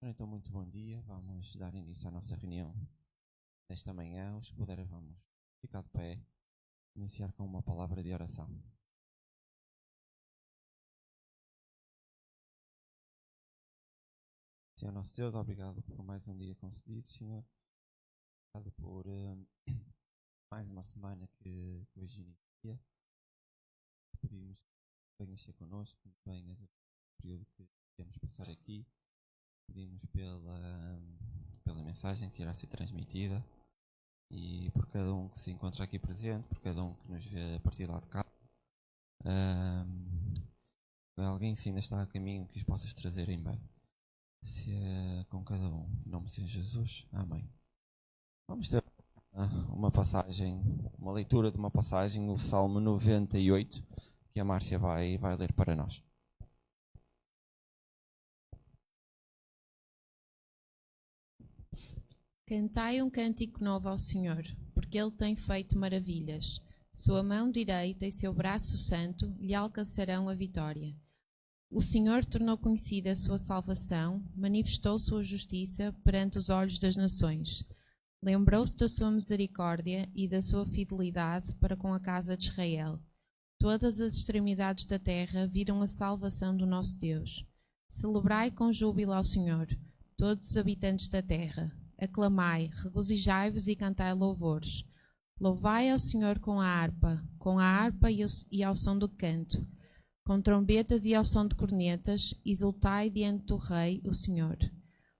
Então, muito bom dia. Vamos dar início à nossa reunião nesta manhã. Os que puderem, vamos ficar de pé, iniciar com uma palavra de oração. Senhor nosso Deus, obrigado por mais um dia concedido, Senhor. Obrigado por mais uma semana que hoje inicia. Pedimos que venhas ser connosco, que venhas no período que iremos passar aqui. Pedimos pela mensagem que irá ser transmitida e por cada um que se encontra aqui presente, por cada um que nos vê a partir lá de cá. Alguém se ainda está a caminho, que os possas trazer em bem. Se é com cada um, em nome de Jesus, amém. Vamos ter uma passagem, uma leitura de uma passagem, o Salmo 98, que a Márcia vai ler para nós. Cantai um cântico novo ao Senhor, porque Ele tem feito maravilhas. Sua mão direita e seu braço santo lhe alcançarão a vitória. O Senhor tornou conhecida a sua salvação, manifestou sua justiça perante os olhos das nações. Lembrou-se da sua misericórdia e da sua fidelidade para com a casa de Israel. Todas as extremidades da terra viram a salvação do nosso Deus. Celebrai com júbilo ao Senhor, todos os habitantes da terra. Aclamai, regozijai-vos e cantai louvores. Louvai ao Senhor com a harpa e ao som do canto, com trombetas e ao som de cornetas, exultai diante do Rei, o Senhor.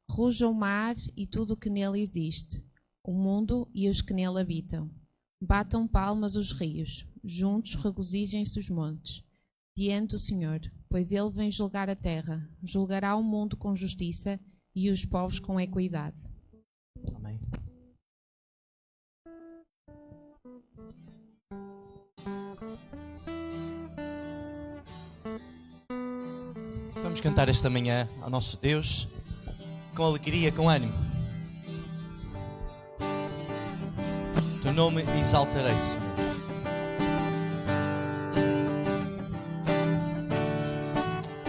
Ruja o mar e tudo o que nele existe, o mundo e os que nele habitam. Batam palmas os rios, juntos regozijem-se os montes, diante do Senhor, pois ele vem julgar a terra, julgará o mundo com justiça e os povos com equidade. Amém. Vamos cantar esta manhã ao nosso Deus com alegria, com ânimo. Teu nome exaltarei, Senhor.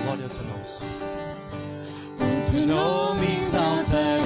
Glória ao teu nome, Senhor. O teu nome exaltarei.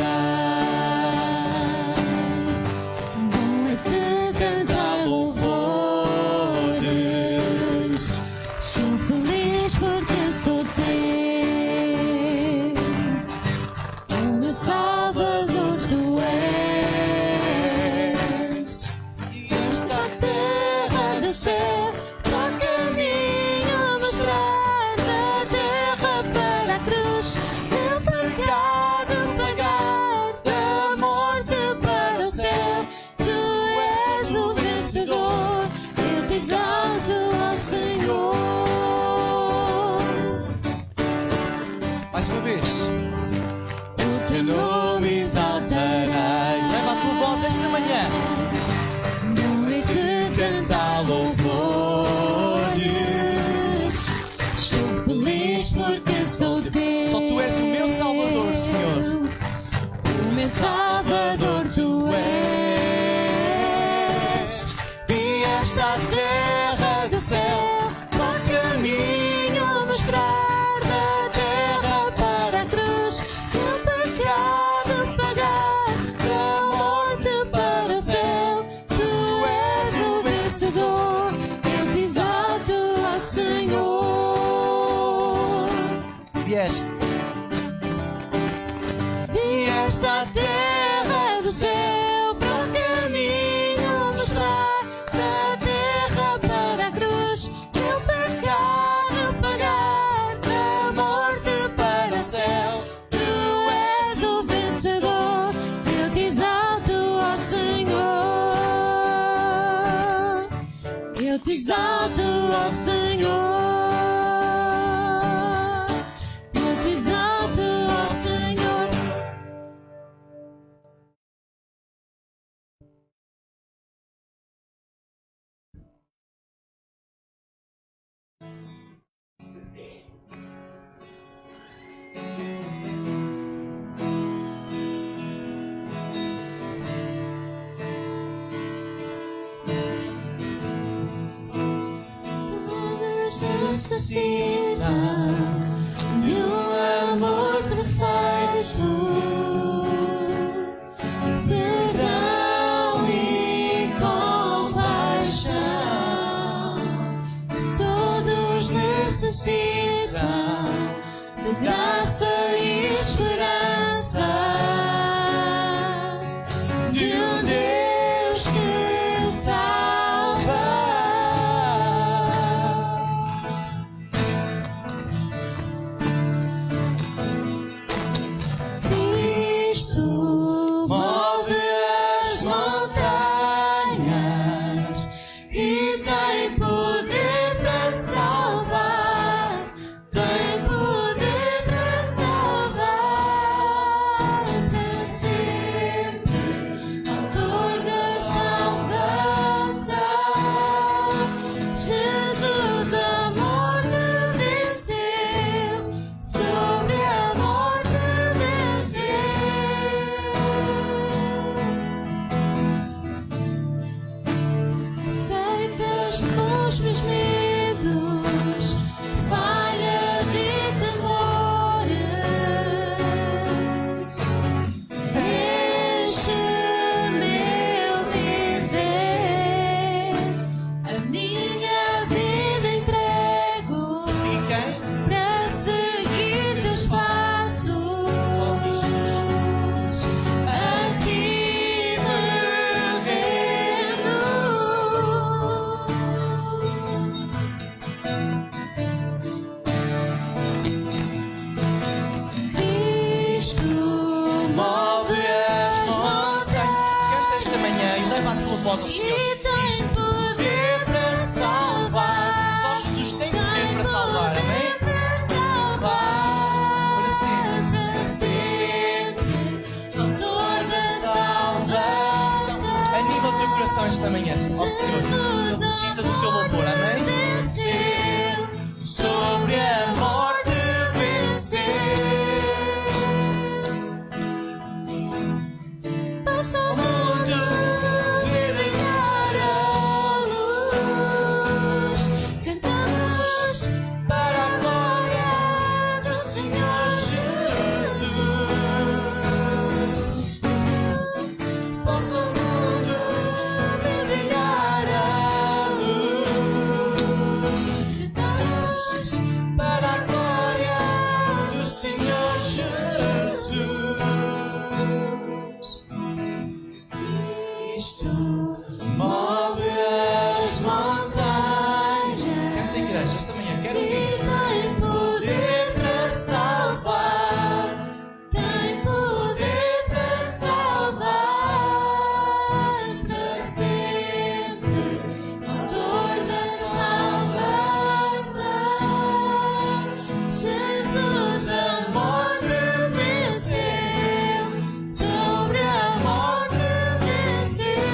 Necessita de um amor perfeito. graça e esperança de um Deus que salva. Cristo move as montanhas e tem poder para salvar, tem poder para salvar para sempre, autor da salvação. Jesus a morte venceu, sobre a morte venceu. Aceitas os meus medos, falhas e temores. Enche meu viver, a minha vida entrego para seguir teus passos. A ti me rendo. Cristo move as montanhas. Canta esta manhã e leva a tua voz ao Senhor. E tem poder para salvar. Só Jesus tem poder para salvar, amém? Para sempre. Para sempre, autor da salvação. Anima o teu coração esta manhã ao Senhor. Ele precisa do teu louvor, amém? Venceu, Sobre a morte vencer. passa o mundo brilhar a luz. Cantamos Para a glória do Senhor Jesus. Possa o mundo brilhar a luz. cantamos Para a glória do Senhor Jesus. Cristo move as montanhas. Canta, igreja, esta manhã quero e ouvir. tem poder para salvar, tem poder para salvar para sempre, autor da salvação. Jesus a morte venceu, sobre a morte venceu.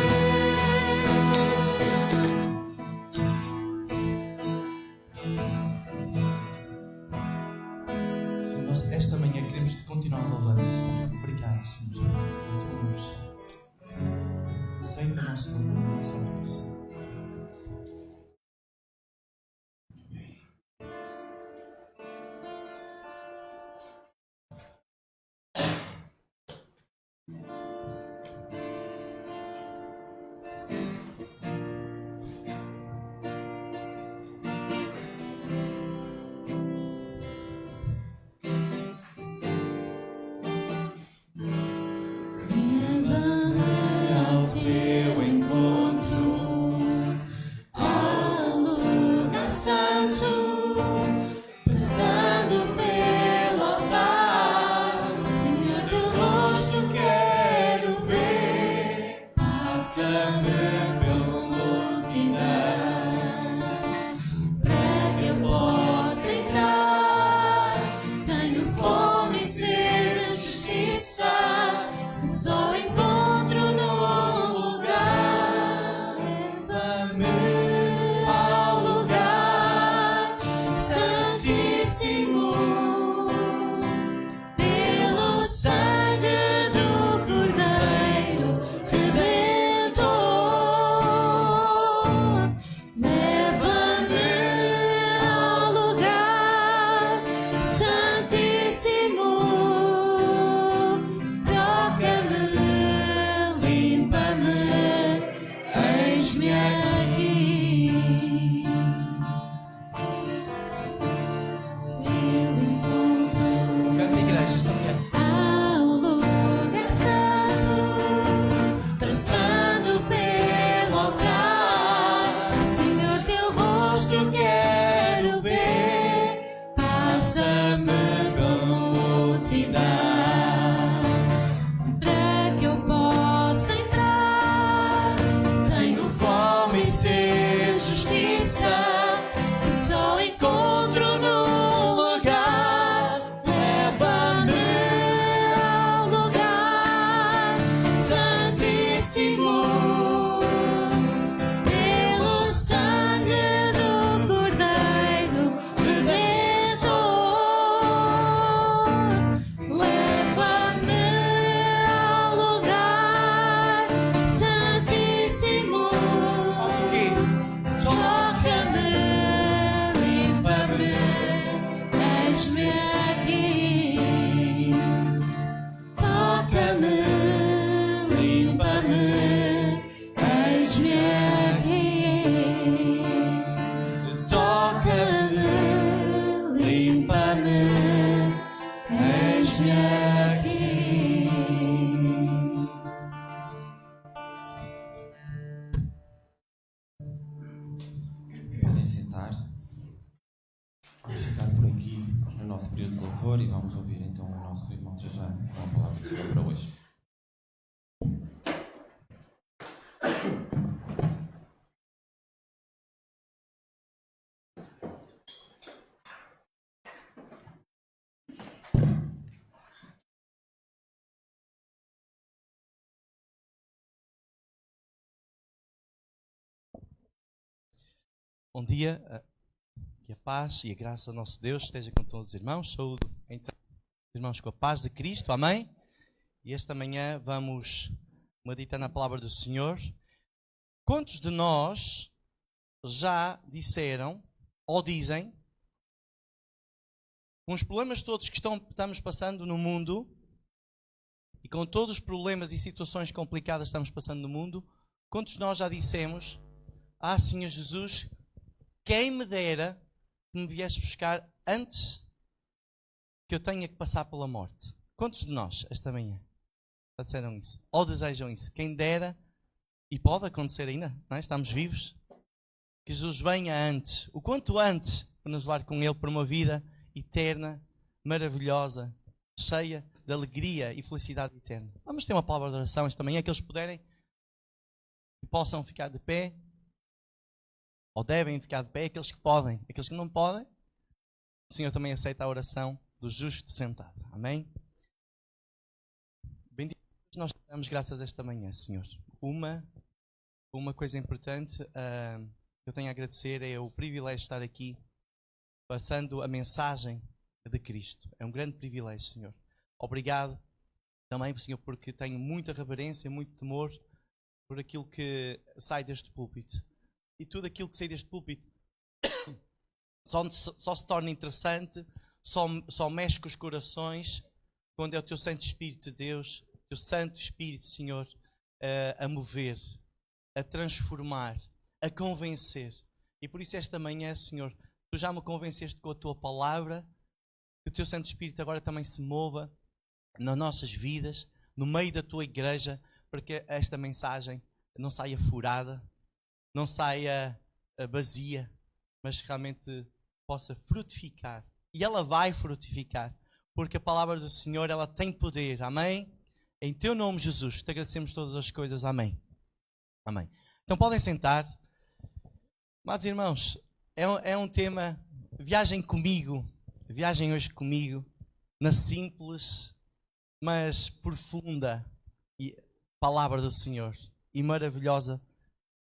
Senhor, nós esta manhã queremos te continuar louvando, Senhor. Obrigado, Senhor. Muito amor. Sempre o nosso nome, a nossa adoração. Leva-me ao teu encontro. louvor e vamos ouvir então o nosso irmão Trajano com a palavra do Senhor para hoje. Bom dia, que a paz e a graça do nosso Deus esteja com todos os irmãos. Saúdo então os irmãos com a paz de Cristo, amém? E esta manhã vamos meditar na palavra do Senhor. Quantos de nós já disseram ou dizem, com os problemas todos que estamos passando no mundo e com todos os problemas e situações complicadas que estamos passando no mundo, quantos de nós já dissemos: ah, Senhor Jesus, quem me dera que me viesse buscar antes que eu tenha que passar pela morte? Quantos de nós, esta manhã, já disseram isso? Ou desejam isso? Quem dera, e pode acontecer ainda, não é? Estamos vivos, que Jesus venha antes, o quanto antes, para nos levar com Ele para uma vida eterna, maravilhosa, cheia de alegria e felicidade eterna. Vamos ter uma palavra de oração esta manhã, que eles puderem, que possam ficar de pé. Ou devem ficar de pé, aqueles que podem. Aqueles que não podem, o Senhor também aceita a oração do justo sentado. Amém? Bendito, nós te damos graças esta manhã, Senhor. Uma coisa importante que eu tenho a agradecer é o privilégio de estar aqui passando a mensagem de Cristo. É um grande privilégio, Senhor. Obrigado também, Senhor, porque tenho muita reverência, muito temor por aquilo que sai deste púlpito. E tudo aquilo que sai deste púlpito só se torna interessante, só mexe com os corações quando é o Teu Santo Espírito de Deus, o Teu Santo Espírito, Senhor, a mover, a transformar, a convencer. E por isso esta manhã, Senhor, Tu já me convenceste com a Tua palavra, que o Teu Santo Espírito agora também se mova nas nossas vidas, no meio da Tua igreja, para que esta mensagem não saia furada, não saia vazia, mas realmente possa frutificar. E ela vai frutificar, porque a palavra do Senhor, ela tem poder. Amém? Em Teu nome, Jesus, te agradecemos todas as coisas. Amém. Amém. Então podem sentar. Amados irmãos, é um tema, viagem hoje comigo, na simples, mas profunda palavra do Senhor e maravilhosa,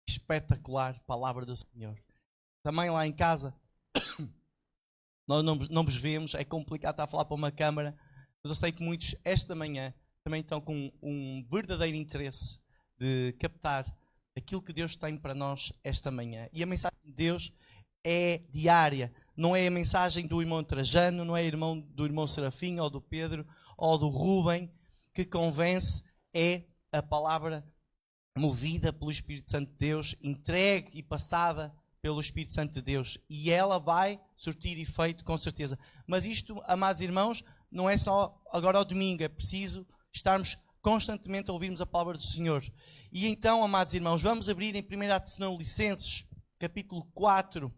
espetacular palavra do Senhor. Também lá em casa, nós não vos vemos, é complicado estar a falar para uma câmara, mas eu sei que muitos esta manhã também estão com um verdadeiro interesse de captar aquilo que Deus tem para nós esta manhã. E a mensagem de Deus é diária, não é a mensagem do irmão Trajano, não é do irmão Serafim ou do Pedro ou do Rubem que convence, é a palavra movida pelo Espírito Santo de Deus, entregue e passada pelo Espírito Santo de Deus. E ela vai surtir efeito, com certeza. Mas isto, amados irmãos, não é só agora ao domingo. É preciso estarmos constantemente a ouvirmos a palavra do Senhor. E então, amados irmãos, vamos abrir em 1 Tessalonicenses, capítulo 4,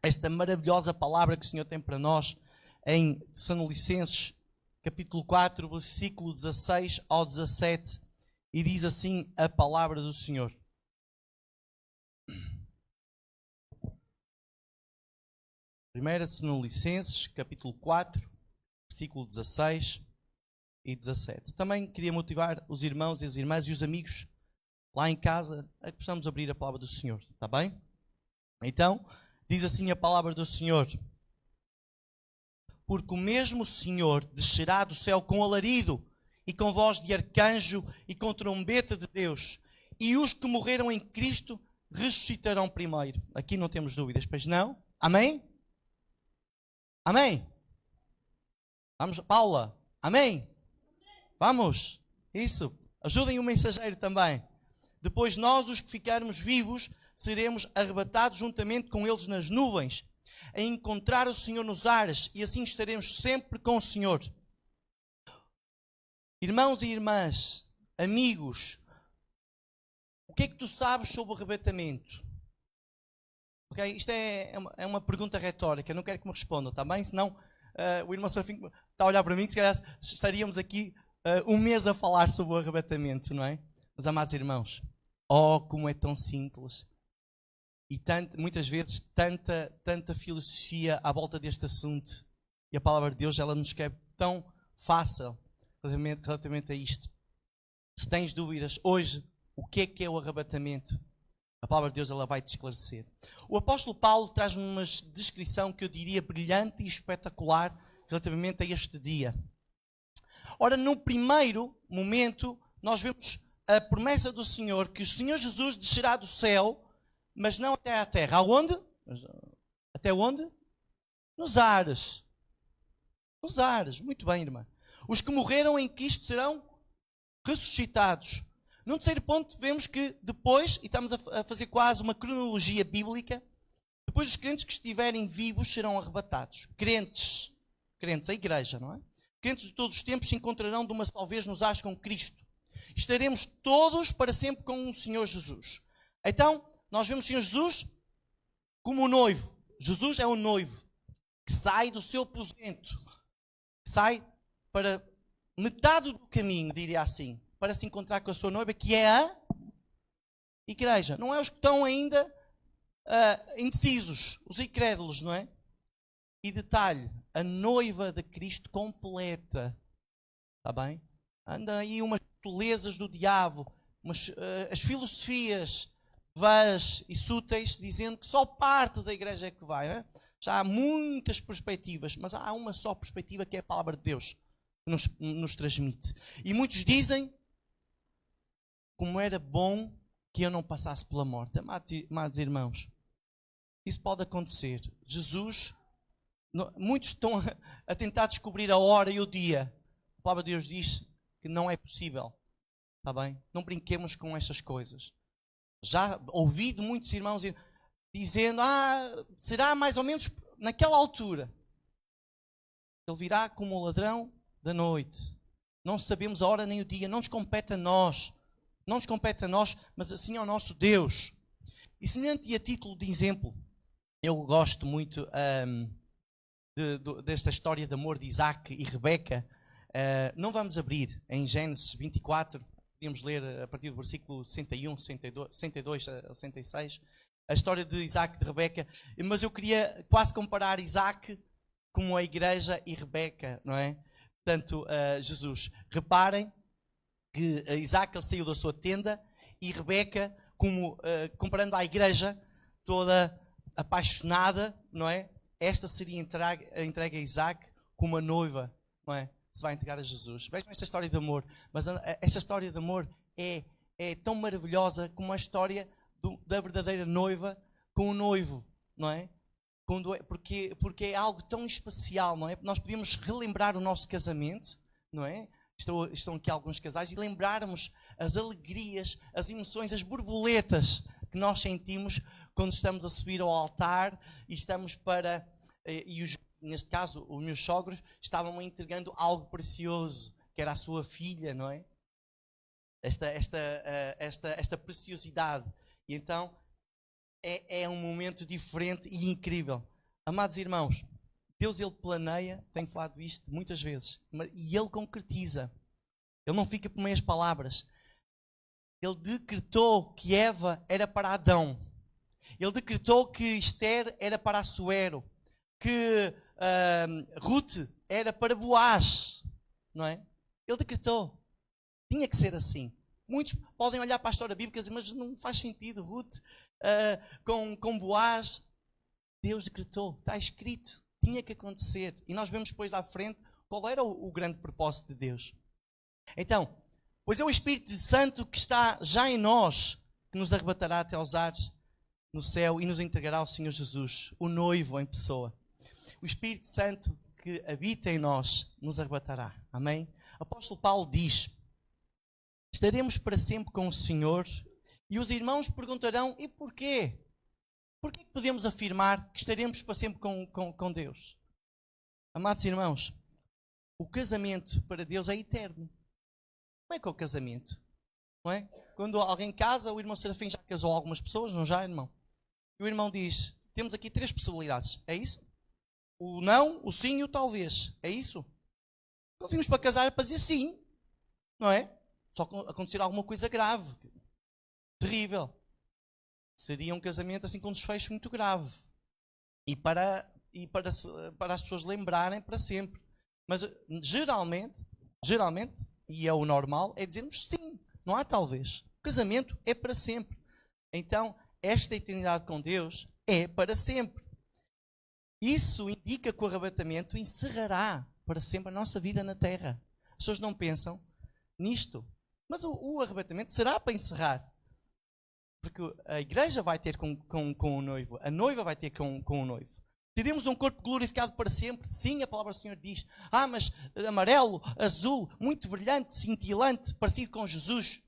esta maravilhosa palavra que o Senhor tem para nós, em Tessalonicenses, capítulo 4, versículo 16 ao 17. E diz assim a palavra do Senhor. Primeira Tessalonicenses, capítulo 4, versículo 16 e 17. Também queria motivar os irmãos e as irmãs e os amigos lá em casa a que possamos abrir a palavra do Senhor. Está bem? Então, diz assim a palavra do Senhor. Porque o mesmo Senhor descerá do céu com alarido, e com voz de arcanjo e com trombeta de Deus. E os que morreram em Cristo ressuscitarão primeiro. Aqui não temos dúvidas, pois não? Amém? Amém? Vamos, Paula? Amém? Vamos? Isso. Ajudem o mensageiro também. Depois nós, os que ficarmos vivos, seremos arrebatados juntamente com eles nas nuvens, a encontrar o Senhor nos ares, e assim estaremos sempre com o Senhor. Irmãos e irmãs, amigos, o que é que tu sabes sobre o arrebatamento? Okay? Isto é uma pergunta retórica, não quero que me respondam, está bem? Senão o irmão Serafim está a olhar para mim, que se calhar estaríamos aqui um mês a falar sobre o arrebatamento, não é? Mas, amados irmãos, como é tão simples. E muitas vezes tanta filosofia à volta deste assunto. E a palavra de Deus, ela nos quer tão fácil relativamente a isto. Se tens dúvidas hoje, o que é o arrebatamento? A palavra de Deus, ela vai te esclarecer. O apóstolo Paulo traz uma descrição que eu diria brilhante e espetacular relativamente a este dia. Ora, no primeiro momento, nós vemos a promessa do Senhor, que o Senhor Jesus descerá do céu, mas não até à terra. Aonde? Até onde? Nos ares. Nos ares. Muito bem, irmã. Os que morreram em Cristo serão ressuscitados. Num terceiro ponto, vemos que depois, e estamos a fazer quase uma cronologia bíblica, depois os crentes que estiverem vivos serão arrebatados. Crentes, a igreja, não é? Crentes de todos os tempos se encontrarão de uma só vez nos ares com Cristo. Estaremos todos para sempre com o Senhor Jesus. Então, nós vemos o Senhor Jesus como o noivo. Jesus é o noivo que sai do seu aposento, que sai para metade do caminho, diria assim, para se encontrar com a sua noiva, que é a igreja. Não é os que estão ainda indecisos, os incrédulos, não é? E detalhe, a noiva de Cristo completa. Está bem? Anda aí umas tolezas do diabo, as filosofias vãs e súteis, dizendo que só parte da igreja é que vai. Não é? Já há muitas perspectivas, mas há uma só perspectiva, que é a palavra de Deus, que nos transmite. E muitos dizem, como era bom que eu não passasse pela morte. Amados irmãos, isso pode acontecer. Jesus, muitos estão a tentar descobrir a hora e o dia. A palavra de Deus diz que não é possível. Está bem? Não brinquemos com estas coisas. Já ouvi de muitos irmãos dizendo, será mais ou menos naquela altura. Ele virá como o ladrão da noite. Não sabemos a hora nem o dia, não nos compete a nós. Não nos compete a nós, mas assim ao nosso Deus. E semelhante, e a título de exemplo, eu gosto muito desta história de amor de Isaac e Rebeca. Não vamos abrir em Gênesis 24, podemos ler a partir do versículo 61, 62 a 66, a história de Isaac e de Rebeca, mas eu queria quase comparar Isaac como a igreja e Rebeca, não é? Portanto, Jesus. Reparem que Isaac saiu da sua tenda e Rebeca, comparando à igreja, toda apaixonada, não é? Esta seria entregue a Isaac como a noiva, não é? Se vai entregar a Jesus. Vejam esta história de amor. Mas esta história de amor é tão maravilhosa como a história da verdadeira noiva com o noivo, não é? Porque é algo tão especial, não é? Nós podíamos relembrar o nosso casamento, não é? Estão aqui alguns casais, e lembrarmos as alegrias, as emoções, as borboletas que nós sentimos quando estamos a subir ao altar e estamos neste caso, os meus sogros estavam entregando algo precioso, que era a sua filha, não é? Esta preciosidade. E então, é um momento diferente e incrível. Amados irmãos, Deus, Ele planeia, tenho falado isto muitas vezes, e Ele concretiza. Ele não fica por meias palavras. Ele decretou que Eva era para Adão. Ele decretou que Esther era para Assuero. Que Ruth era para Boaz. Não é? Ele decretou. Tinha que ser assim. Muitos podem olhar para a história bíblica e dizer, mas não faz sentido Ruth com Boaz. Deus decretou. Está escrito. Tinha que acontecer. E nós vemos depois à frente qual era o grande propósito de Deus. Então, pois é o Espírito Santo que está já em nós, que nos arrebatará até aos ares no céu e nos entregará ao Senhor Jesus, o noivo em pessoa. O Espírito Santo que habita em nós nos arrebatará. Amém? O apóstolo Paulo diz, estaremos para sempre com o Senhor. E os irmãos perguntarão, e porquê? Porquê que podemos afirmar que estaremos para sempre com Deus? Amados irmãos, o casamento para Deus é eterno. Como é que é o casamento? Não é? Quando alguém casa, o irmão Serafim já casou algumas pessoas, não já, irmão? E o irmão diz, temos aqui 3 possibilidades. É isso? O não, o sim e o talvez. É isso? Não vimos para casar para dizer sim. Não é? Só acontecer alguma coisa grave. Terrível. Seria um casamento assim com um desfecho muito grave. E para as pessoas lembrarem para sempre. Mas geralmente, e é o normal, é dizermos sim. Não há talvez. O casamento é para sempre. Então, esta eternidade com Deus é para sempre. Isso indica que o arrebatamento encerrará para sempre a nossa vida na terra. As pessoas não pensam nisto. Mas o arrebatamento será para encerrar. Porque a igreja vai ter com o noivo. A noiva vai ter com o noivo. Teremos um corpo glorificado para sempre? Sim, a palavra do Senhor diz. Mas amarelo, azul, muito brilhante, cintilante, parecido com Jesus.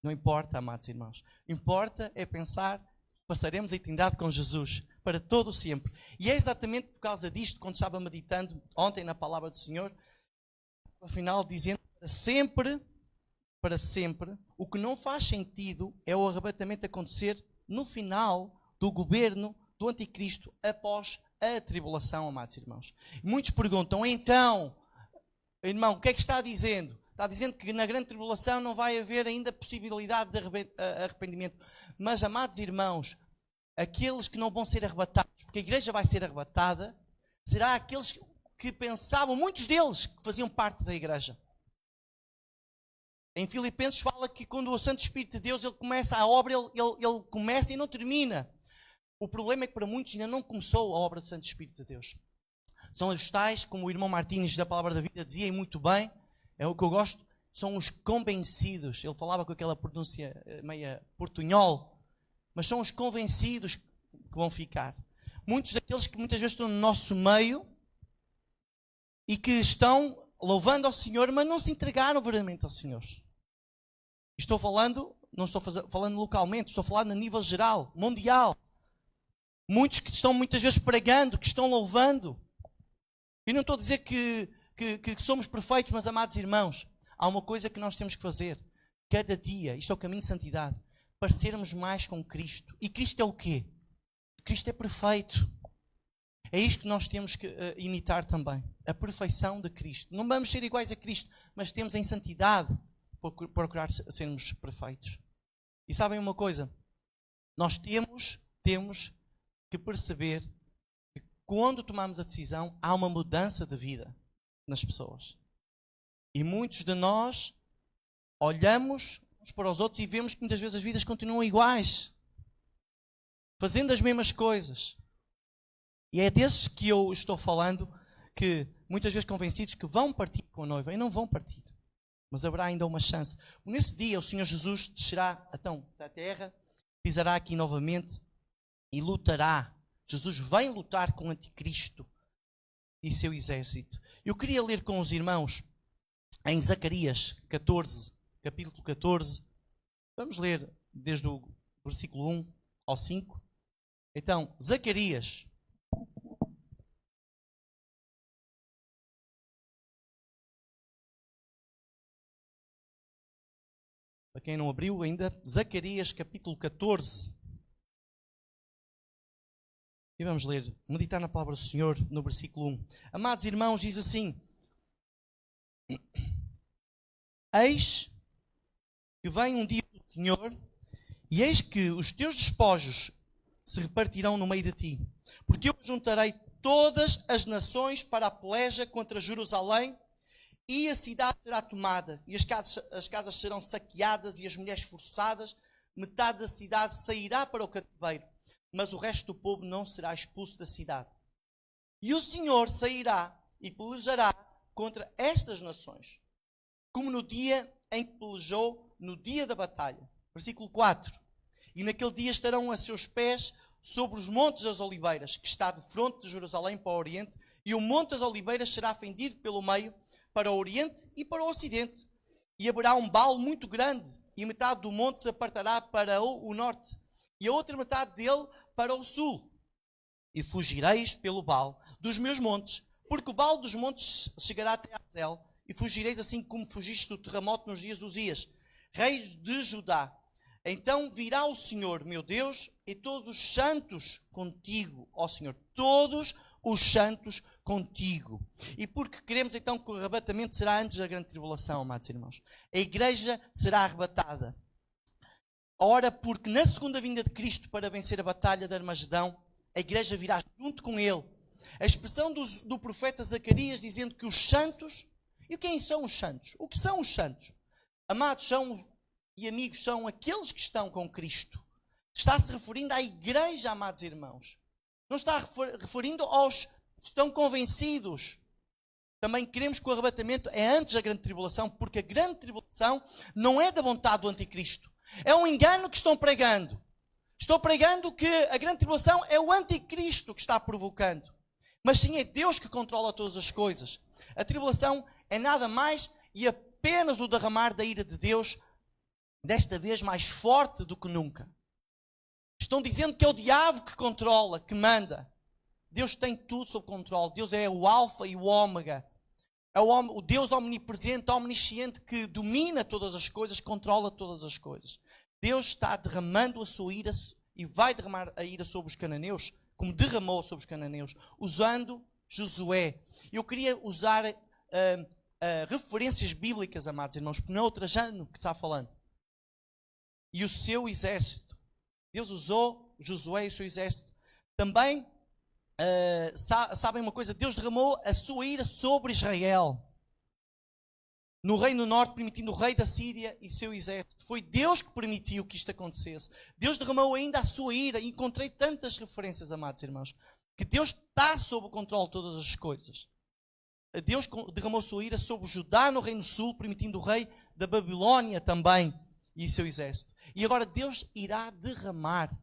Não importa, amados irmãos. Importa é pensar que passaremos a eternidade com Jesus para todo o sempre. E é exatamente por causa disto, quando estava meditando ontem na palavra do Senhor, afinal dizendo para sempre, o que não faz sentido é o arrebatamento acontecer no final do governo do anticristo após a tribulação, amados irmãos. Muitos perguntam, então, irmão, o que é que está dizendo? Está dizendo que na grande tribulação não vai haver ainda possibilidade de arrependimento. Mas, amados irmãos, aqueles que não vão ser arrebatados, porque a igreja vai ser arrebatada, será aqueles que pensavam, muitos deles que faziam parte da igreja. Em Filipenses fala que quando o Santo Espírito de Deus ele começa a obra, ele começa e não termina. O problema é que para muitos ainda não começou a obra do Santo Espírito de Deus. São os tais, como o irmão Martínez da Palavra da Vida dizia e muito bem, é o que eu gosto, são os convencidos. Ele falava com aquela pronúncia meia portunhol, mas são os convencidos que vão ficar. Muitos daqueles que muitas vezes estão no nosso meio e que estão louvando ao Senhor, mas não se entregaram verdadeiramente ao Senhor. Estou falando, não estou falando localmente, estou falando a nível geral, mundial. Muitos que estão muitas vezes pregando, que estão louvando. E não estou a dizer que somos perfeitos, mas amados irmãos, há uma coisa que nós temos que fazer. Cada dia, isto é o caminho de santidade, parecermos mais com Cristo. E Cristo é o quê? Cristo é perfeito. É isto que nós temos que imitar também. A perfeição de Cristo. Não vamos ser iguais a Cristo, mas temos em santidade procurar sermos perfeitos. E sabem uma coisa? Nós temos que perceber que quando tomamos a decisão, há uma mudança de vida nas pessoas. E muitos de nós olhamos uns para os outros e vemos que muitas vezes as vidas continuam iguais. Fazendo as mesmas coisas. E é desses que eu estou falando, que muitas vezes convencidos que vão partir com a noiva e não vão partir. Mas haverá ainda uma chance. Nesse dia o Senhor Jesus descerá então da terra, pisará aqui novamente e lutará. Jesus vem lutar com o anticristo e seu exército. Eu queria ler com os irmãos em Zacarias 14, capítulo 14. Vamos ler desde o versículo 1 ao 5. Então, Zacarias. Para quem não abriu ainda, Zacarias capítulo 14. E vamos ler, meditar na palavra do Senhor no versículo 1. Amados irmãos, diz assim: Eis que vem um dia do Senhor, e eis que os teus despojos se repartirão no meio de ti. Porque eu juntarei todas as nações para a peleja contra Jerusalém, e a cidade será tomada, e as casas serão saqueadas, e as mulheres forçadas. Metade da cidade sairá para o cativeiro, mas o resto do povo não será expulso da cidade. E o Senhor sairá e pelejará contra estas nações, como no dia em que pelejou no dia da batalha. Versículo 4. E naquele dia estarão a seus pés sobre os montes das oliveiras, que está de fronte de Jerusalém para o oriente, e o monte das oliveiras será fendido pelo meio, para o oriente e para o ocidente. E haverá um vale muito grande, e metade do monte se apartará para o norte, e a outra metade dele para o sul. E fugireis pelo vale dos meus montes, porque o vale dos montes chegará até a Azel, e fugireis assim como fugiste do terremoto nos dias de Uzias, rei de Judá. Então virá o Senhor, meu Deus, e todos os santos contigo, ó Senhor, todos os santos contigo. E porque queremos então que o arrebatamento será antes da grande tribulação, amados irmãos. A igreja será arrebatada. Ora, porque na segunda vinda de Cristo para vencer a batalha de Armagedão, a igreja virá junto com ele. A expressão do profeta Zacarias dizendo que os santos... E quem são os santos? O que são os santos? Amados, são e amigos, são aqueles que estão com Cristo. Está-se referindo à igreja, amados irmãos. Não está referindo aos que estão convencidos. Também queremos que o arrebatamento é antes da grande tribulação, porque a grande tribulação não é da vontade do anticristo. É um engano que estão pregando. Estão pregando que a grande tribulação é o anticristo que está provocando. Mas sim, é Deus que controla todas as coisas. A tribulação é nada mais e apenas o derramar da ira de Deus, desta vez mais forte do que nunca. Estão dizendo que é o diabo que controla, que manda. Deus tem tudo sob controle. Deus é o alfa e o ômega. É o Deus omnipresente, omnisciente, que domina todas as coisas, controla todas as coisas. Deus está derramando a sua ira e vai derramar a ira sobre os cananeus, como derramou sobre os cananeus, usando Josué. Eu queria usar referências bíblicas, amados irmãos, porque não é o Trajano que está falando. E o seu exército. Deus usou Josué e o seu exército. Também, sabem uma coisa? Deus derramou a sua ira sobre Israel. No Reino Norte, permitindo o rei da Síria e seu exército. Foi Deus que permitiu que isto acontecesse. Deus derramou ainda a sua ira. E encontrei tantas referências, amados irmãos, que Deus está sob o controle de todas as coisas. Deus derramou a sua ira sobre Judá no Reino Sul, permitindo o rei da Babilônia também e seu exército. E agora Deus irá derramar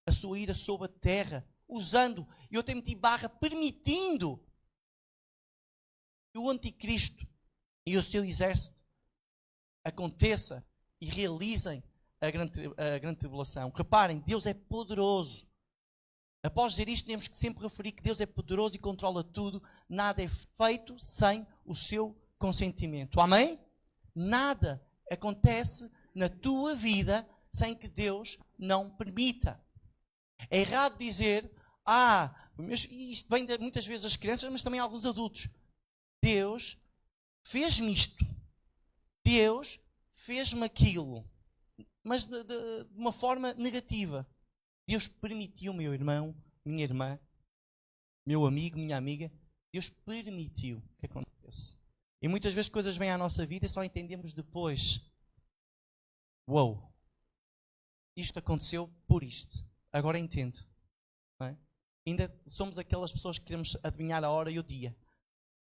a sua ira sobre a terra, usando, e eu tenho meti barra, permitindo que o anticristo e o seu exército aconteça e realizem a grande tribulação. Reparem, Deus é poderoso. Após dizer isto, temos que sempre referir que Deus é poderoso e controla tudo. Nada é feito sem o seu consentimento. Amém? Nada acontece na tua vida sem que Deus não permita. É errado dizer, isto vem muitas vezes das crianças, mas também alguns adultos. Deus fez-me isto. Deus fez-me aquilo. Mas de uma forma negativa. Deus permitiu, meu irmão, minha irmã, meu amigo, minha amiga, Deus permitiu que acontecesse. E muitas vezes coisas vêm à nossa vida e só entendemos depois. Uou! Isto aconteceu por isto. Agora entendo. Não é? Ainda somos aquelas pessoas que queremos adivinhar a hora e o dia.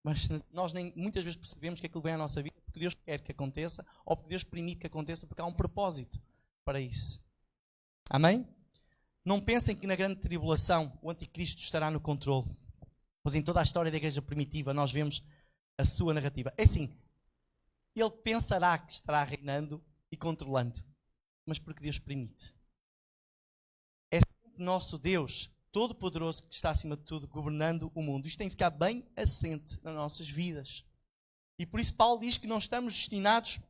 Mas nós nem muitas vezes percebemos que aquilo vem à nossa vida porque Deus quer que aconteça ou porque Deus permite que aconteça porque há um propósito para isso. Amém? Não pensem que na grande tribulação o anticristo estará no controle. Pois em toda a história da igreja primitiva nós vemos a sua narrativa. É assim, ele pensará que estará reinando e controlando, mas porque Deus permite. É sempre nosso Deus, todo-poderoso, que está acima de tudo, governando o mundo. Isto tem que ficar bem assente nas nossas vidas. E por isso Paulo diz que não estamos destinados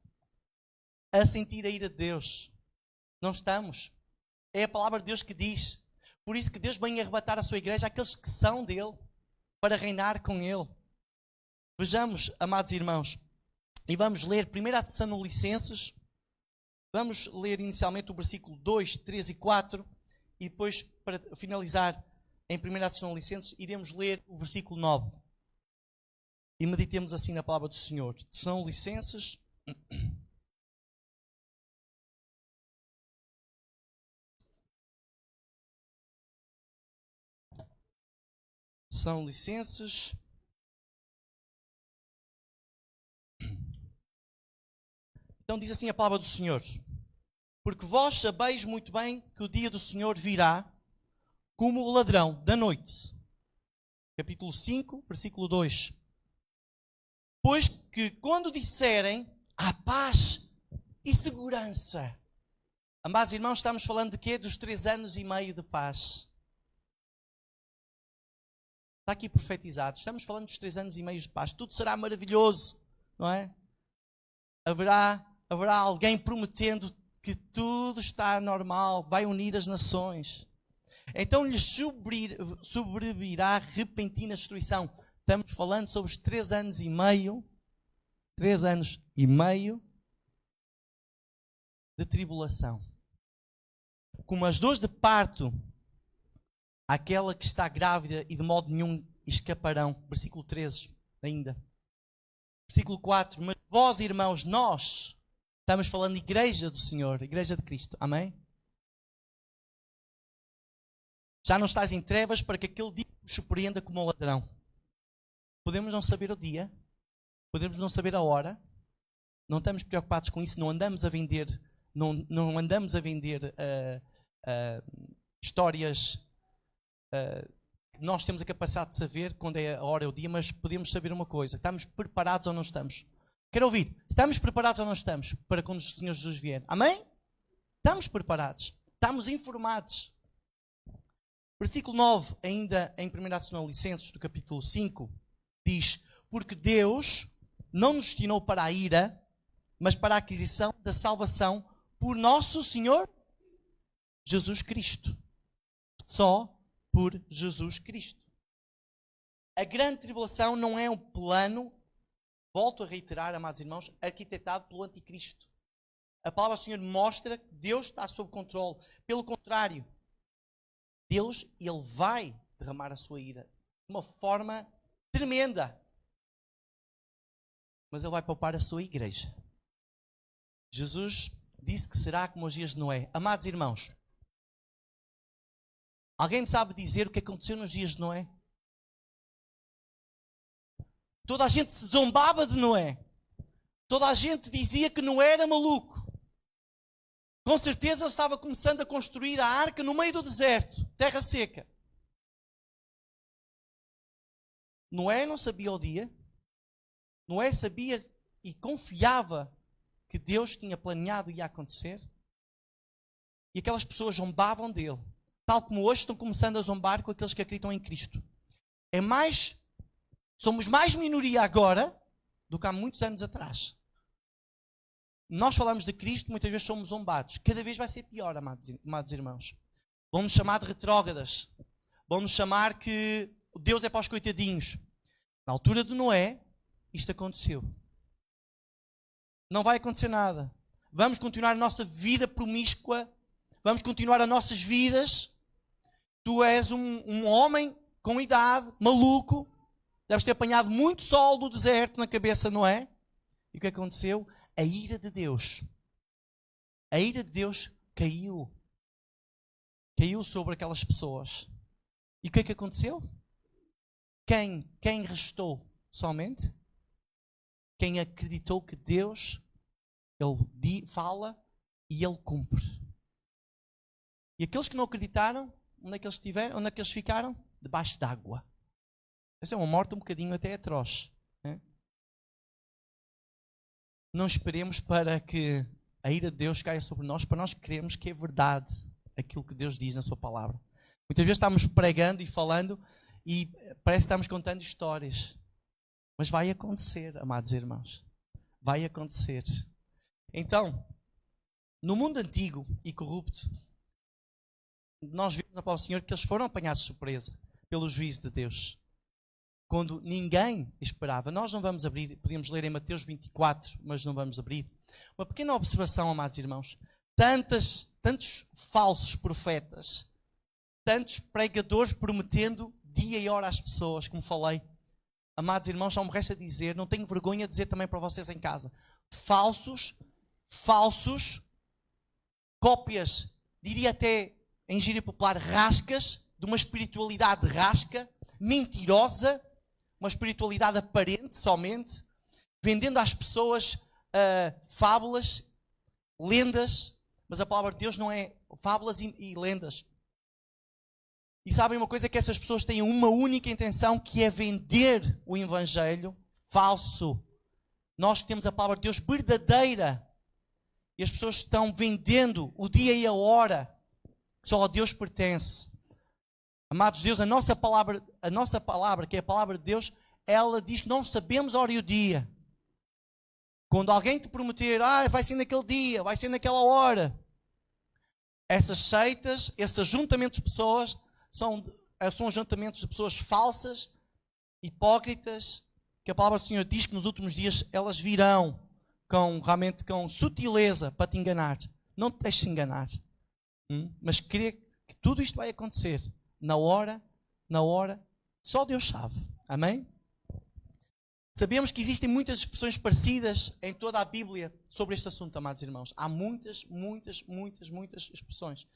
a sentir a ira de Deus. Não estamos. É a palavra de Deus que diz. Por isso que Deus vem arrebatar a sua igreja, aqueles que são dele, para reinar com ele. Vejamos, amados irmãos, e vamos ler 1 Tessalonicenses. Vamos ler inicialmente o versículo 2, 3 e 4. E depois, para finalizar em 1 Tessalonicenses, iremos ler o versículo 9. E meditemos assim na palavra do Senhor. Tessalonicenses... São licenças. Então diz assim a palavra do Senhor: porque vós sabeis muito bem que o dia do Senhor virá como o ladrão da noite. Capítulo 5, versículo 2. Pois que quando disserem há paz e segurança. Amados irmãos, estamos falando de quê? Dos 3 anos e meio de paz. Está aqui profetizado. Estamos falando dos 3 anos e meio de paz. Tudo será maravilhoso, não é? Haverá alguém prometendo que tudo está normal, vai unir as nações. Então lhes sobrevirá repentina destruição. Estamos falando sobre os 3 anos e meio de tribulação. Como as dores de parto, aquela que está grávida e de modo nenhum escaparão. Versículo 13 ainda. Versículo 4. Mas vós, irmãos, nós, estamos falando de igreja do Senhor, igreja de Cristo. Amém? Já não estás em trevas para que aquele dia vos surpreenda como um ladrão. Podemos não saber o dia, podemos não saber a hora, não estamos preocupados com isso, não andamos a vender, não andamos a vender histórias que nós temos a capacidade de saber quando é a hora ou o dia, mas podemos saber uma coisa: estamos preparados ou não estamos? Quero ouvir, estamos preparados ou não estamos para quando o Senhor Jesus vier? Amém? Estamos preparados, estamos informados. Versículo 9, ainda em 1 Tessalonicenses, do capítulo 5, diz: porque Deus não nos destinou para a ira, mas para a aquisição da salvação por nosso Senhor Jesus Cristo. Só por Jesus Cristo. A grande tribulação não é um plano, volto a reiterar, amados irmãos, arquitetado pelo anticristo. A palavra do Senhor mostra que Deus está sob controle. Pelo contrário, Deus, Ele vai derramar a sua ira de uma forma tremenda. Mas Ele vai poupar a sua igreja. Jesus disse que será como os dias de Noé. Amados irmãos, alguém me sabe dizer o que aconteceu nos dias de Noé? Toda a gente se zombava de Noé. Toda a gente dizia que Noé era maluco. Com certeza ele estava começando a construir a arca no meio do deserto, terra seca. Noé não sabia o dia. Noé sabia e confiava que Deus tinha planeado e ia acontecer. E aquelas pessoas zombavam dele. Tal como hoje estão começando a zombar com aqueles que acreditam em Cristo. Somos mais minoria agora do que há muitos anos atrás. Nós falamos de Cristo, muitas vezes somos zombados. Cada vez vai ser pior, amados irmãos. Vão-nos chamar de retrógradas. Vão-nos chamar que Deus é para os coitadinhos. Na altura de Noé, isto aconteceu. Não vai acontecer nada. Vamos continuar a nossa vida promíscua. Vamos continuar as nossas vidas. Tu és um homem com idade, maluco. Deves ter apanhado muito sol do deserto na cabeça, não é? E o que aconteceu? A ira de Deus. A ira de Deus caiu. Caiu sobre aquelas pessoas. E o que é que aconteceu? Quem restou somente? Quem acreditou que Deus, Ele fala e Ele cumpre. E aqueles que não acreditaram, onde é que eles estiveram? Onde é que eles ficaram? Debaixo d'água. Essa é uma morte um bocadinho até atroz. Né? Não esperemos para que a ira de Deus caia sobre nós, para nós crermos que é verdade aquilo que Deus diz na sua palavra. Muitas vezes estamos pregando e falando e parece que estamos contando histórias. Mas vai acontecer, amados irmãos. Vai acontecer. Então, no mundo antigo e corrupto, nós vimos na palavra do Senhor que eles foram apanhados de surpresa pelo juízo de Deus. Quando ninguém esperava. Nós não vamos abrir, podíamos ler em Mateus 24, mas não vamos abrir. Uma pequena observação, amados irmãos. Tantos falsos profetas, tantos pregadores prometendo dia e hora às pessoas, como falei. Amados irmãos, só me resta dizer, não tenho vergonha de dizer também para vocês em casa. Falsos, cópias, diria até em gíria popular, rascas, de uma espiritualidade rasca, mentirosa, uma espiritualidade aparente somente, vendendo às pessoas fábulas, lendas, mas a palavra de Deus não é fábulas e lendas. E sabem uma coisa? Que essas pessoas têm uma única intenção, que é vender o Evangelho falso. Nós temos a palavra de Deus verdadeira. E as pessoas estão vendendo o dia e a hora que só a Deus pertence. Amados de Deus, a nossa palavra, que é a palavra de Deus, ela diz que não sabemos a hora e o dia. Quando alguém te prometer, vai ser naquele dia, vai ser naquela hora, Essas seitas, esses ajuntamentos de pessoas, são ajuntamentos de pessoas falsas, hipócritas, que a palavra do Senhor diz que nos últimos dias elas virão realmente com sutileza para te enganar. Não te deixes enganar. Mas crê que tudo isto vai acontecer na hora, só Deus sabe. Amém? Sabemos que existem muitas expressões parecidas em toda a Bíblia sobre este assunto, amados irmãos. Há muitas expressões.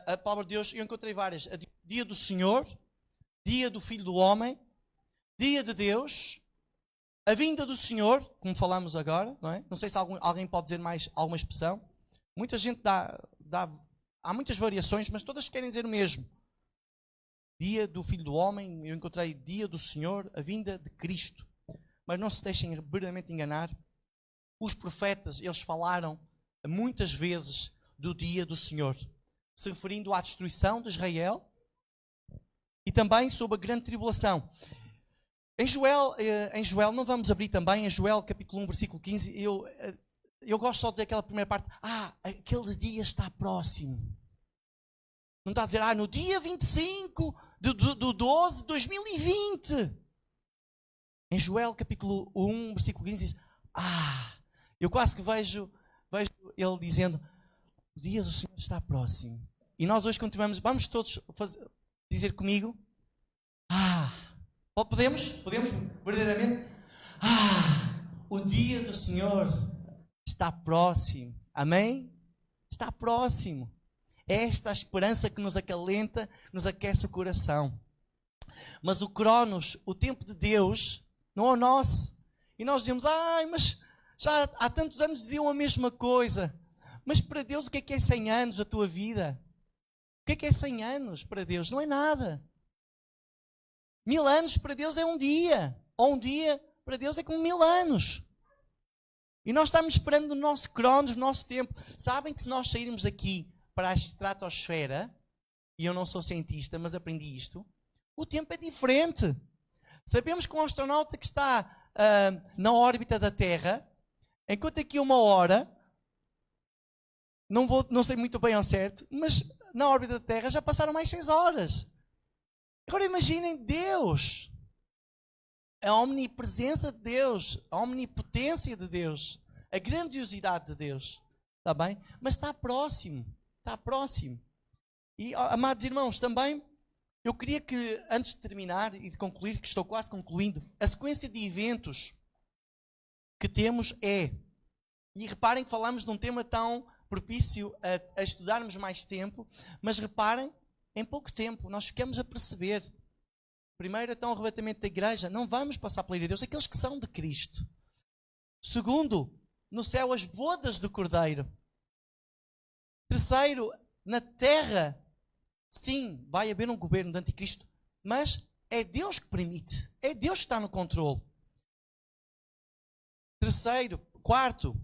A palavra de Deus, eu encontrei várias. Dia do Senhor, dia do Filho do Homem, dia de Deus, a vinda do Senhor, como falamos agora, não é? Não sei se alguém pode dizer mais alguma expressão. Muita gente há muitas variações, mas todas querem dizer o mesmo. Dia do Filho do Homem, eu encontrei dia do Senhor, a vinda de Cristo. Mas não se deixem verdadeiramente enganar. Os profetas, eles falaram muitas vezes do dia do Senhor, se referindo à destruição de Israel e também sobre a grande tribulação. Em Joel, não vamos abrir também, em Joel capítulo 1, versículo 15, eu gosto só de dizer aquela primeira parte, aquele dia está próximo. Não está a dizer, no dia 25 do 12 de 2020. Em Joel capítulo 1, versículo 15 diz, eu quase que vejo ele dizendo, o dia do Senhor está próximo. E nós hoje continuamos, vamos todos dizer comigo, podemos verdadeiramente, o dia do Senhor está próximo. Amém? Está próximo. É esta a esperança que nos acalenta, nos aquece o coração. Mas o Cronos, o tempo de Deus, não é o nosso. E nós dizemos, mas já há tantos anos diziam a mesma coisa. Mas para Deus o que é 100 anos da tua vida? O que é 100 anos para Deus? Não é nada. 1000 anos para Deus é um dia. Ou um dia para Deus é como 1000 anos. E nós estamos esperando no nosso Cronos, no nosso tempo. Sabem que se nós sairmos daqui para a estratosfera, e eu não sou cientista, mas aprendi isto, o tempo é diferente. Sabemos que um astronauta que está na órbita da Terra, enquanto daqui a 1 hora, não sei muito bem ao certo, mas na órbita da Terra já passaram mais 6 horas. Agora imaginem Deus, a omnipresença de Deus, a omnipotência de Deus, a grandiosidade de Deus. Está bem? Mas está próximo. Está próximo. E, amados irmãos, também eu queria que, antes de terminar e de concluir, que estou quase concluindo, a sequência de eventos que temos e reparem que falamos de um tema tão propício a estudarmos mais tempo, mas reparem, em pouco tempo nós ficamos a perceber. Primeiro, então, o arrebatamento da igreja, não vamos passar pela ira de Deus, aqueles que são de Cristo. Segundo, no céu as bodas do Cordeiro. Terceiro, na terra, sim, vai haver um governo de anticristo, mas é Deus que permite, é Deus que está no controle. Quarto,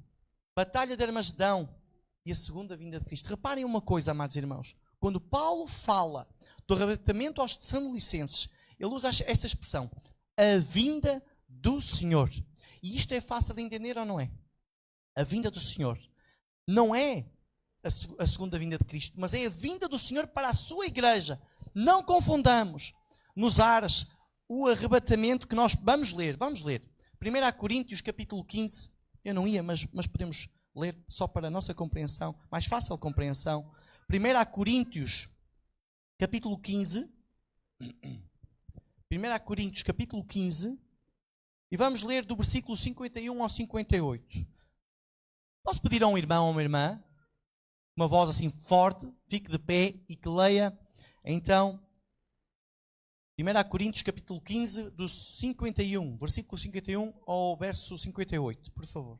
batalha de Armagedão e a segunda vinda de Cristo. Reparem uma coisa, amados irmãos, quando Paulo fala do arrebatamento aos Tessalonicenses, ele usa esta expressão, a vinda do Senhor. E isto é fácil de entender ou não é? A vinda do Senhor não é a segunda vinda de Cristo, mas é a vinda do Senhor para a sua igreja. Não confundamos nos ares o arrebatamento que nós vamos ler. 1 Coríntios capítulo 15, eu não ia, mas podemos ler só para a nossa compreensão, mais fácil compreensão. 1 Coríntios capítulo 15, 1 Coríntios capítulo 15, e vamos ler do versículo 51 ao 58. Posso pedir a um irmão ou uma irmã, uma voz assim forte, fique de pé e que leia, então, 1 Coríntios capítulo 15, do 51, versículo 51 ao verso 58, por favor.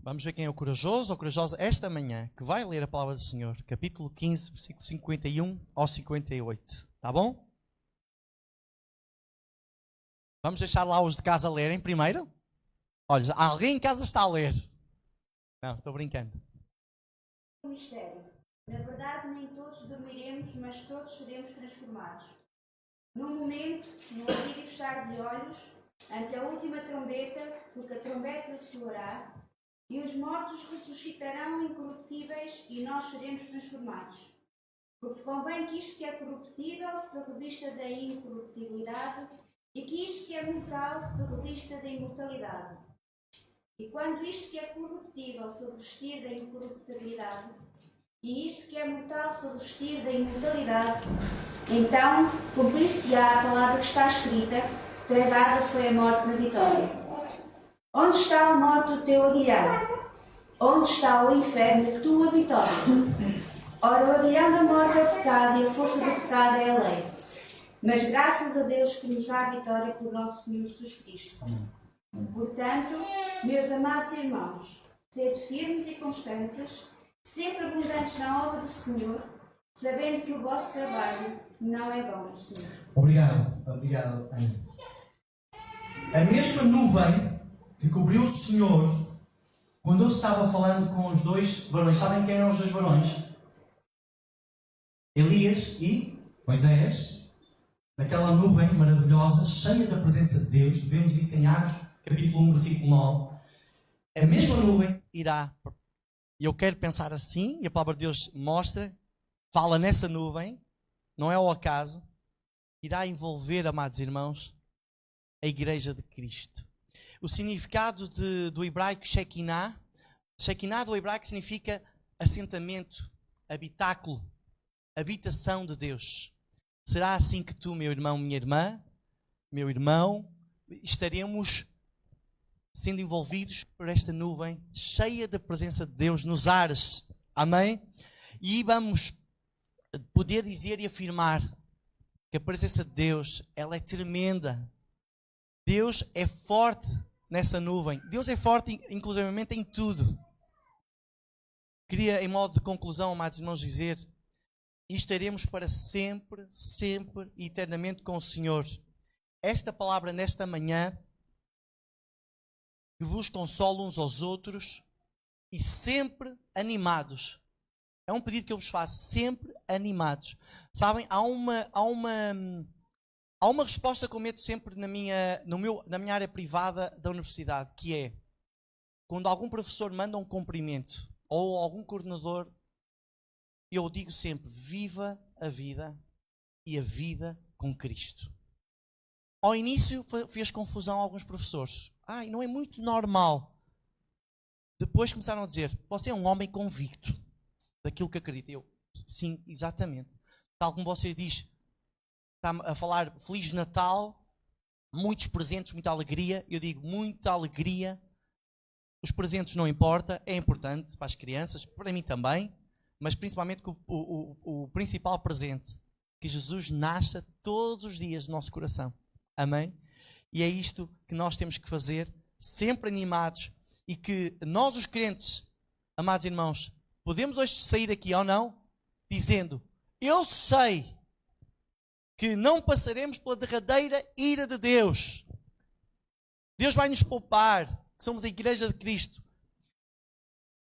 Vamos ver quem é o corajoso ou corajosa esta manhã, que vai ler a palavra do Senhor, capítulo 15, versículo 51 ao 58. Tá bom? Vamos deixar lá os de casa lerem primeiro? Olha, alguém em casa está a ler. Não, estou brincando. Mistério. Na verdade, nem todos dormiremos, mas todos seremos transformados. Num momento, no abrir e fechar de olhos, ante a última trombeta, porque a trombeta soará, e os mortos ressuscitarão incorruptíveis e nós seremos transformados. Porque convém que isto que é corruptível se revista da incorruptibilidade e que isto que é mortal se revista da imortalidade. E quando isto que é corruptível se revestir da incorruptibilidade e isto que é mortal se revestir da imortalidade, então cumprir-se-á a palavra que está escrita: travada foi a morte na vitória. Onde está a morte o teu aguilhão? Onde está o inferno a tua vitória? Ora, o aguilhão da morte é o pecado e a força do pecado é a lei. Mas graças a Deus que nos dá a vitória por nosso Senhor Jesus Cristo. Portanto, meus amados irmãos, sede firmes e constantes, sempre abundantes na obra do Senhor, sabendo que o vosso trabalho não é vão no Senhor. Obrigado, Ana. A mesma nuvem que cobriu o Senhor quando ele estava falando com os dois varões. Sabem quem eram os dois varões? Elias e Moisés. Naquela nuvem maravilhosa, cheia da presença de Deus. Vemos isso em Atos, capítulo 1, versículo 9. A mesma nuvem irá. E eu quero pensar assim, e a palavra de Deus mostra, fala nessa nuvem, não é ao acaso, irá envolver, amados irmãos, a Igreja de Cristo. O significado do hebraico Shekinah do hebraico significa assentamento, habitáculo, habitação de Deus. Será assim que tu, meu irmão, minha irmã, meu irmão, estaremos sendo envolvidos por esta nuvem cheia da presença de Deus nos ares. Amém? E vamos poder dizer e afirmar que a presença de Deus, ela é tremenda. Deus é forte nessa nuvem. Deus é forte inclusivamente em tudo. Queria, em modo de conclusão, amados irmãos, dizer: e estaremos para sempre, sempre e eternamente com o Senhor. Esta palavra nesta manhã, que vos consola uns aos outros e sempre animados. É um pedido que eu vos faço, sempre animados. Sabem, há uma resposta que eu meto sempre na minha área privada da universidade, que é quando algum professor manda um cumprimento ou algum coordenador, eu digo sempre: viva a vida e a vida com Cristo. Ao início fez confusão a alguns professores. Não é muito normal. Depois começaram a dizer: você é um homem convicto daquilo que acredita. Eu, sim, exatamente. Tal como você diz, está a falar Feliz Natal, muitos presentes, muita alegria. Eu digo: muita alegria. Os presentes não importa, é importante para as crianças, para mim também, mas principalmente que o principal presente, que Jesus nasça todos os dias no nosso coração. Amém? E é isto que nós temos que fazer, sempre animados, e que nós, os crentes, amados irmãos, podemos hoje sair aqui ou não, dizendo: eu sei que não passaremos pela derradeira ira de Deus. Deus vai nos poupar, que somos a Igreja de Cristo.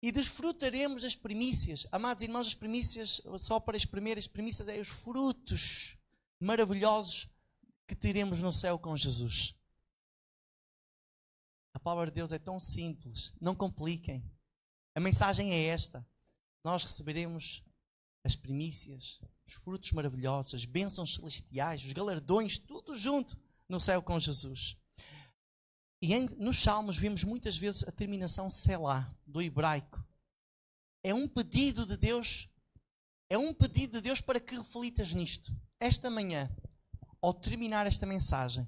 E desfrutaremos as primícias. Amados irmãos, as primícias, só para as primeiras primícias, é os frutos maravilhosos que teremos no céu com Jesus. A palavra de Deus é tão simples, não compliquem. A mensagem é esta: nós receberemos as primícias, os frutos maravilhosos, as bênçãos celestiais, os galardões, tudo junto no céu com Jesus. E nos Salmos vemos muitas vezes a terminação Selá, do hebraico. É um pedido de Deus, para que reflitas nisto. Esta manhã, ao terminar esta mensagem,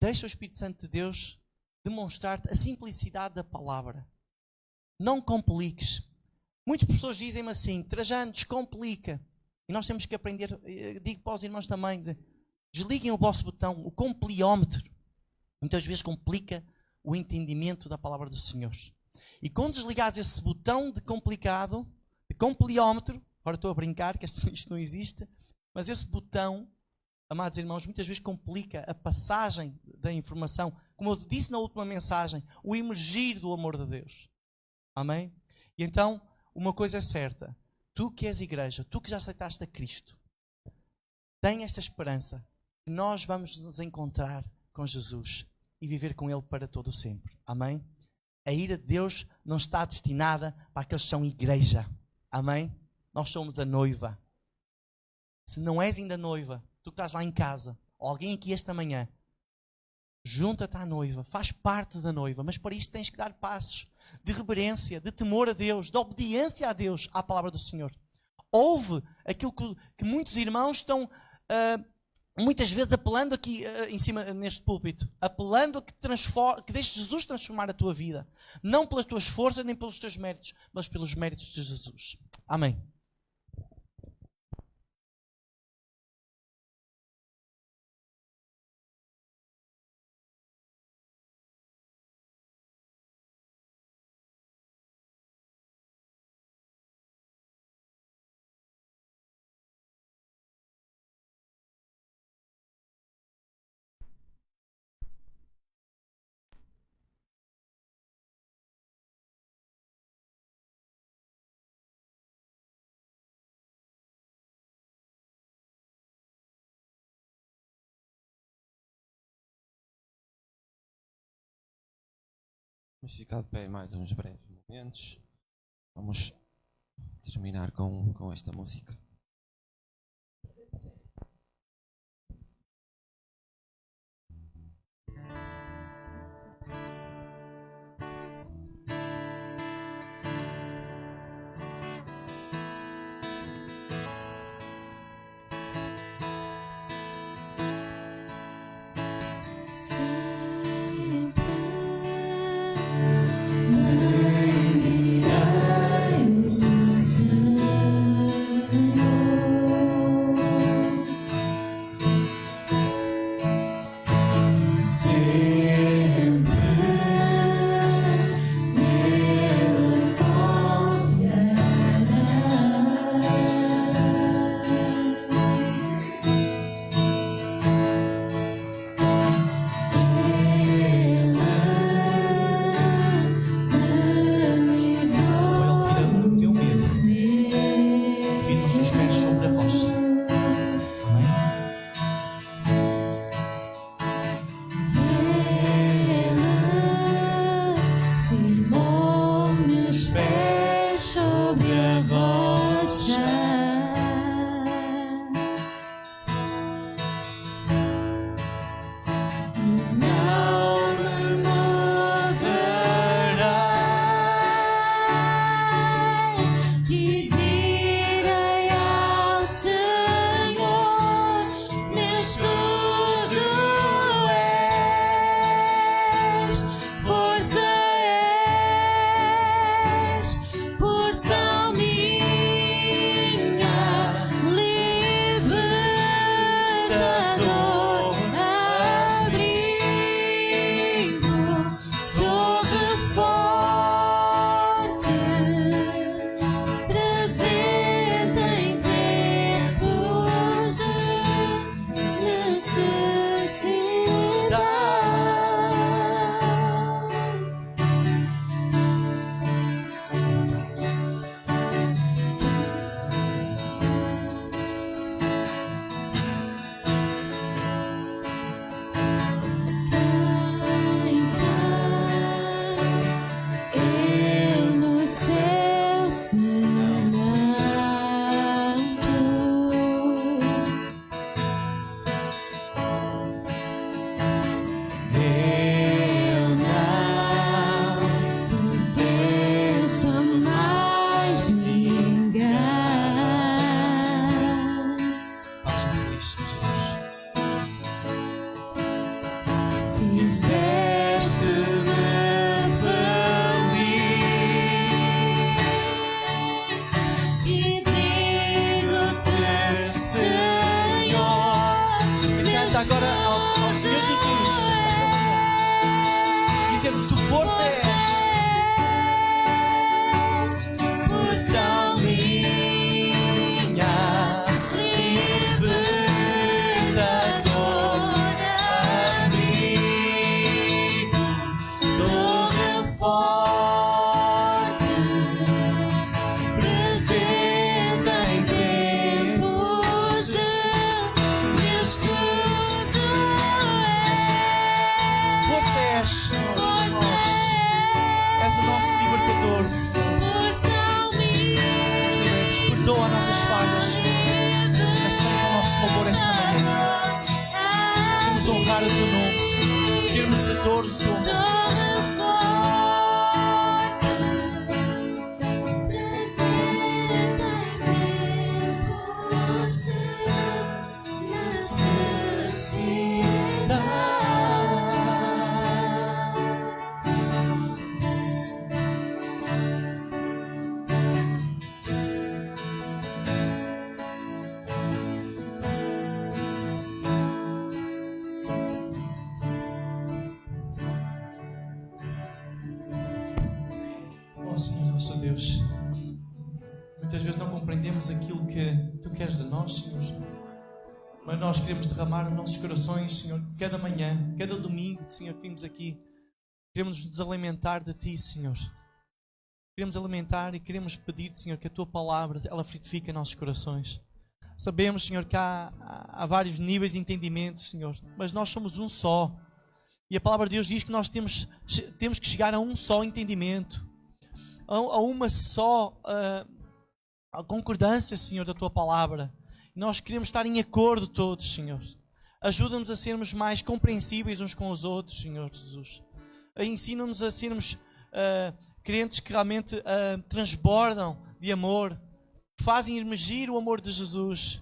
deixa o Espírito Santo de Deus demonstrar-te a simplicidade da palavra. Não compliques. Muitas pessoas dizem-me assim: Trajano, descomplica. E nós temos que aprender, digo para os irmãos também, desliguem o vosso botão, o compliómetro. Muitas vezes complica o entendimento da palavra do Senhor. E quando desligares esse botão de complicado, de compliómetro, agora estou a brincar que isto não existe, mas esse botão, amados irmãos, muitas vezes complica a passagem da informação. Como eu disse na última mensagem, o emergir do amor de Deus. Amém? E então, uma coisa é certa: tu que és igreja, tu que já aceitaste a Cristo, tem esta esperança que nós vamos nos encontrar com Jesus e viver com Ele para todo o sempre. Amém? A ira de Deus não está destinada para aqueles que são igreja. Amém? Nós somos a noiva. Se não és ainda noiva, tu que estás lá em casa, ou alguém aqui esta manhã, junta-te à noiva, faz parte da noiva, mas para isto tens que dar passos de reverência, de temor a Deus, de obediência a Deus, à palavra do Senhor. Ouve aquilo que muitos irmãos estão muitas vezes apelando aqui em cima neste púlpito, apelando a que deixes Jesus transformar a tua vida, não pelas tuas forças nem pelos teus méritos, mas pelos méritos de Jesus. Amém. Vamos ficar de pé mais uns breves momentos. Vamos terminar com esta música. Sempre dores do teu amor. Oh Senhor, nosso Deus, muitas vezes não compreendemos aquilo que Tu queres de nós, Senhor, mas nós queremos derramar os nossos corações, Senhor, cada manhã, cada domingo, Senhor, que vimos aqui, queremos nos alimentar de Ti, Senhor. Queremos alimentar e queremos pedir-te, Senhor, que a Tua palavra, ela frutifique em nossos corações. Sabemos, Senhor, que há vários níveis de entendimento, Senhor, mas nós somos um só. E a palavra de Deus diz que nós temos que chegar a um só entendimento, a uma só a concordância, Senhor, da Tua palavra. Nós queremos estar em acordo todos, Senhor. Ajuda-nos a sermos mais compreensíveis uns com os outros, Senhor Jesus. Ensina-nos a sermos crentes que realmente transbordam de amor, que fazem emergir o amor de Jesus.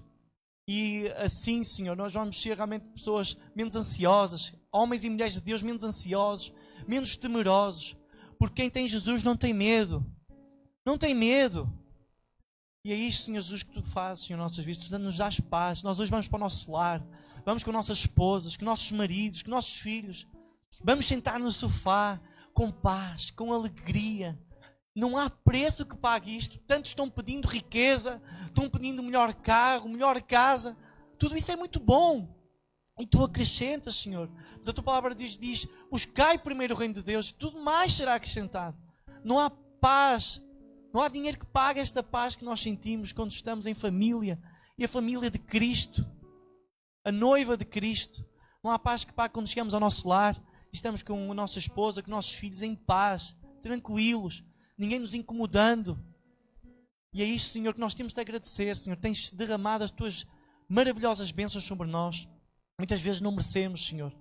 E assim, Senhor, nós vamos ser realmente pessoas menos ansiosas, homens e mulheres de Deus menos ansiosos, menos temerosos, porque quem tem Jesus não tem medo. Não tem medo. E é isto, Senhor Jesus, que Tu fazes, Senhor, nossas vidas. Tu nos dás paz. Nós hoje vamos para o nosso lar, vamos com nossas esposas, com nossos maridos, com nossos filhos. Vamos sentar no sofá com paz, com alegria. Não há preço que pague isto. Tantos estão pedindo riqueza, estão pedindo melhor carro, melhor casa. Tudo isso é muito bom. E Tu acrescentas, Senhor. Mas a Tua palavra diz: buscai primeiro o reino de Deus, tudo mais será acrescentado. Não há paz, não há dinheiro que pague esta paz que nós sentimos quando estamos em família. E a família de Cristo, a noiva de Cristo. Não há paz que pague quando chegamos ao nosso lar e estamos com a nossa esposa, com nossos filhos em paz, tranquilos, ninguém nos incomodando. E é isto, Senhor, que nós temos de agradecer, Senhor. Tens derramado as Tuas maravilhosas bênçãos sobre nós. Muitas vezes não merecemos, Senhor.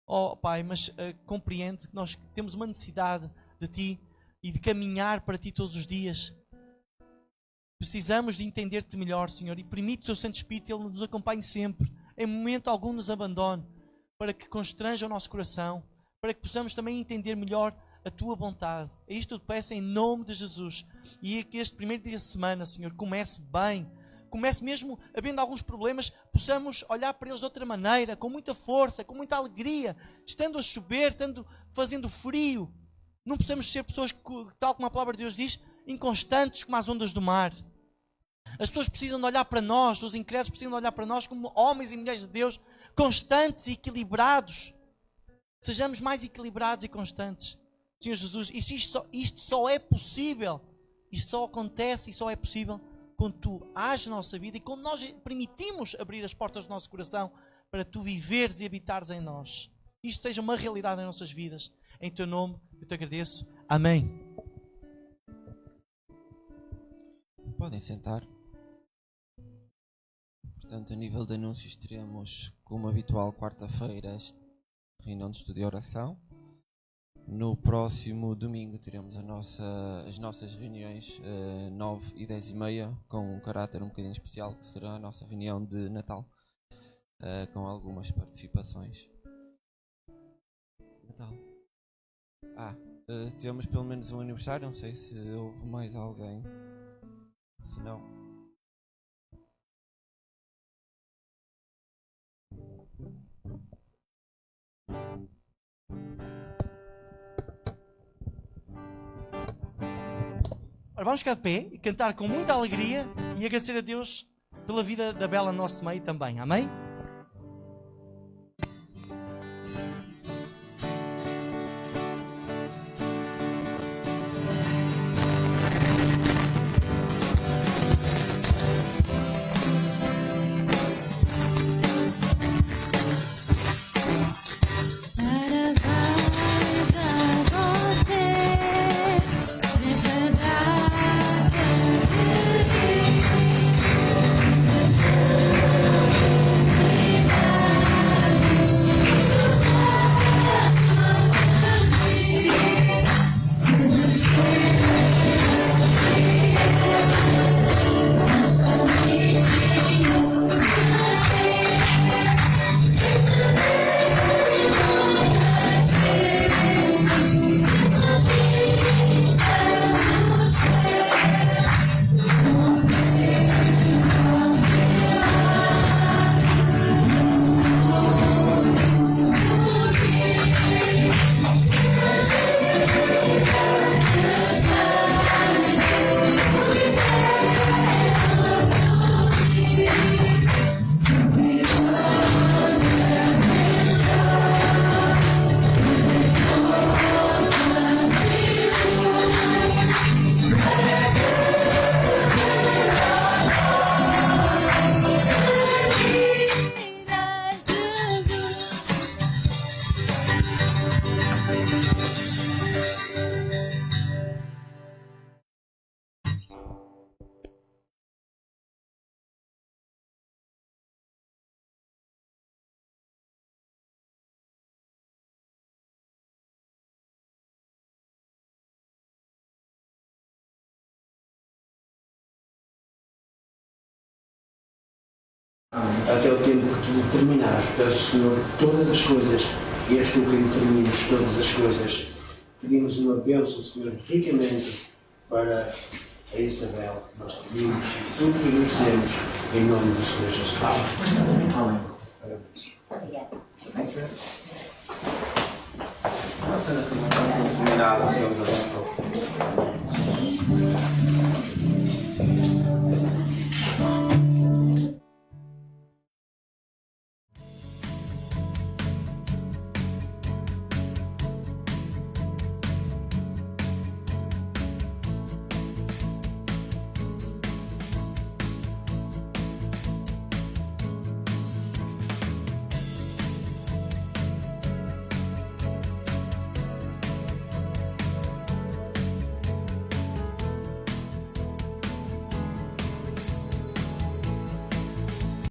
Oh Pai, mas compreende que nós temos uma necessidade de Ti e de caminhar para Ti todos os dias. Precisamos de entender-Te melhor, Senhor, e permite o Teu Santo Espírito, Ele nos acompanhe sempre, em momento algum nos abandone, para que constranja o nosso coração, para que possamos também entender melhor a Tua vontade. É isto que eu te peço em nome de Jesus. E que este primeiro dia de semana, Senhor, comece bem. Comece mesmo, havendo alguns problemas, possamos olhar para eles de outra maneira, com muita força, com muita alegria, estando a chover, fazendo frio. Não possamos ser pessoas, tal como a palavra de Deus diz, inconstantes como as ondas do mar. As pessoas precisam de olhar para nós, os incrédulos precisam de olhar para nós como homens e mulheres de Deus, constantes e equilibrados. Sejamos mais equilibrados e constantes. Senhor Jesus, isto só é possível, isto só acontece e só é possível quando Tu ages na nossa vida e quando nós permitimos abrir as portas do nosso coração para Tu viveres e habitares em nós. Isto seja uma realidade nas nossas vidas. Em Teu nome eu Te agradeço. Amém. Podem sentar. Portanto, a nível de anúncios, teremos, como habitual, quarta-feira, a reunião de estudo e oração. No próximo domingo teremos as nossas reuniões 9 e 10h30, com um caráter um bocadinho especial, que será a nossa reunião de Natal, com algumas participações. Natal. Temos pelo menos um aniversário, não sei se houve mais alguém. Se não... Ora, vamos ficar de pé e cantar com muita alegria e agradecer a Deus pela vida da Bela no nosso meio também. Amém? Para até o tempo que tu determinares. Peço, Senhor, todas as coisas, e és tu quem determinas todas as coisas. Pedimos uma bênção, Senhor, ricamente para a Isabel. Nós pedimos e tudo que agradecemos em nome do Senhor Jesus. Amém. Parabéns. Obrigada. Combinado,